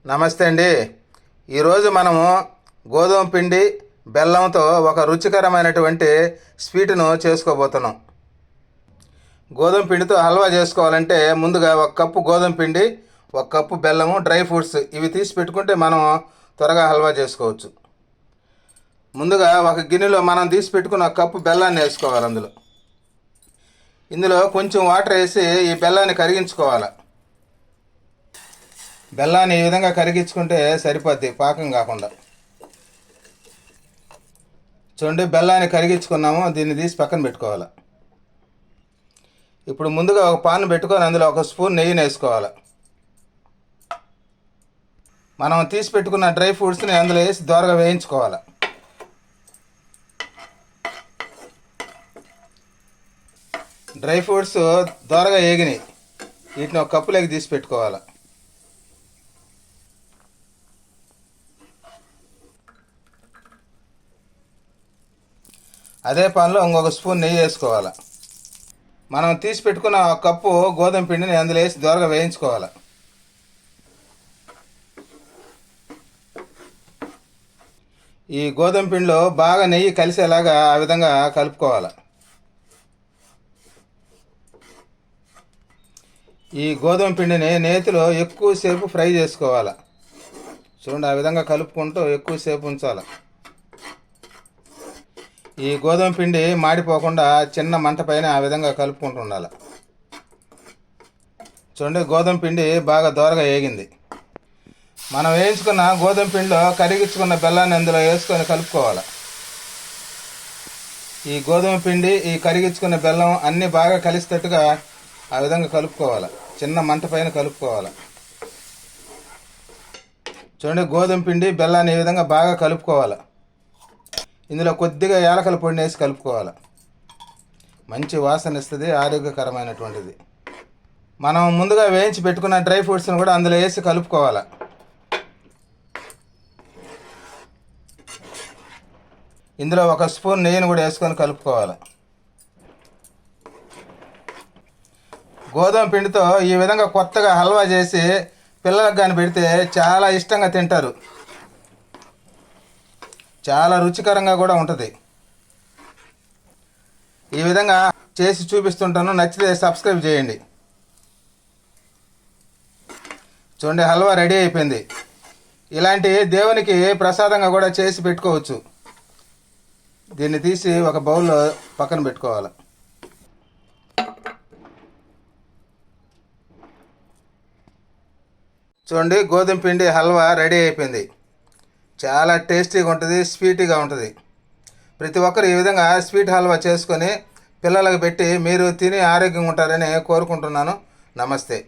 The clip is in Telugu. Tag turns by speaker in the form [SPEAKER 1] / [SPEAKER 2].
[SPEAKER 1] నమస్తే అండి. ఈరోజు మనము గోధుమ పిండి బెల్లంతో ఒక రుచికరమైనటువంటి స్వీట్ను చేసుకోబోతున్నాం. గోధుమ పిండితో హల్వా చేసుకోవాలంటే ముందుగా 1 కప్పు గోధుమ పిండి, 1 కప్పు బెల్లము, డ్రై ఫ్రూట్స్ ఇవి తీసి పెట్టుకుంటే మనం త్వరగా హల్వా చేసుకోవచ్చు. ముందుగా ఒక గిన్నెలో మనం తీసి పెట్టుకున్న 1 కప్పు బెల్లాన్ని వేసుకోవాలి. ఇందులో కొంచెం వాటర్ వేసి ఈ బెల్లాన్ని కరిగించుకోవాలి. బెల్లాన్ని ఈ విధంగా కరిగించుకుంటే సరిపోద్ది, పాకం కాకుండా. చూడండి, బెల్లాన్ని కరిగించుకున్నాము. దీన్ని తీసి పక్కన పెట్టుకోవాలి. ఇప్పుడు ముందుగా ఒక పాన్ పెట్టుకొని అందులో 1 స్పూన్ నెయ్యిని వేసుకోవాలి. మనం తీసి పెట్టుకున్న డ్రై ఫ్రూట్స్ని అందులో వేసి దోరగా వేయించుకోవాలి. డ్రై ఫ్రూట్స్ దోరగా వేగినాయి. వీటిని 1 కప్పులోకి తీసి పెట్టుకోవాలి. అదే పాన్లో ఇంకొక స్పూన్ నెయ్యి వేసుకోవాలి. మనం తీసి పెట్టుకున్న 1 కప్పు గోధుమ పిండిని అందులో వేసి దోరగా వేయించుకోవాలి. ఈ గోధుమ పిండిలో బాగా నెయ్యి కలిసేలాగా ఆ విధంగా కలుపుకోవాలి. ఈ గోధుమ పిండిని నేతిలో ఎక్కువసేపు ఫ్రై చేసుకోవాలి. చూడండి, ఆ విధంగా కలుపుకుంటూ ఎక్కువసేపు ఉంచాలి. ఈ గోధుమ పిండి మాడిపోకుండా చిన్న మంట పైన ఆ విధంగా కలుపుకుంటూ ఉండాలి. చూడండి, గోధుమ పిండి బాగా దోరగా వేగింది. మనం వేయించుకున్న గోధుమ పిండిలో కరిగించుకున్న బెల్లాన్ని అందులో వేసుకొని కలుపుకోవాలి. ఈ గోధుమ పిండి, ఈ కరిగించుకున్న బెల్లం అన్నీ బాగా కలిసేటట్టుగా ఆ విధంగా కలుపుకోవాలి. చిన్న మంట పైన కలుపుకోవాలి. చూడండి, గోధుమ పిండి బెల్లాన్ని ఈ విధంగా బాగా కలుపుకోవాలి. ఇందులో కొద్దిగా యాలకుల పొడిని వేసి కలుపుకోవాలి. మంచి వాసన ఇస్తుంది, ఆరోగ్యకరమైనటువంటిది. మనం ముందుగా వేయించి పెట్టుకున్న డ్రై ఫ్రూట్స్ని కూడా అందులో వేసి కలుపుకోవాలి. ఇందులో 1 స్పూన్ నెయ్యిని కూడా వేసుకొని కలుపుకోవాలి. గోధుమ పిండితో ఈ విధంగా కొత్తగా హల్వా చేసి పిల్లలకు కానీ పెడితే చాలా ఇష్టంగా తింటారు. చాలా రుచికరంగా కూడా ఉంటుంది. ఈ విధంగా చేసి చూపిస్తుంటాను. నచ్చితే సబ్స్క్రైబ్ చేయండి. చూడండి, హల్వా రెడీ అయిపోయింది. ఇలాంటి దేవునికి ప్రసాదంగా కూడా చేసి పెట్టుకోవచ్చు. దీన్ని తీసి ఒక బౌల్లో పక్కన పెట్టుకోవాలి. చూడండి, గోధుమ పిండి హల్వా రెడీ అయిపోయింది. చాలా టేస్టీగా ఉంటుంది, స్వీట్గా ఉంటుంది. ప్రతి ఒక్కరు ఈ విధంగా స్వీట్ హల్వా చేసుకొని పిల్లలకు పెట్టి మీరు తిని ఆరోగ్యంగా ఉంటారని కోరుకుంటున్నాను. నమస్తే.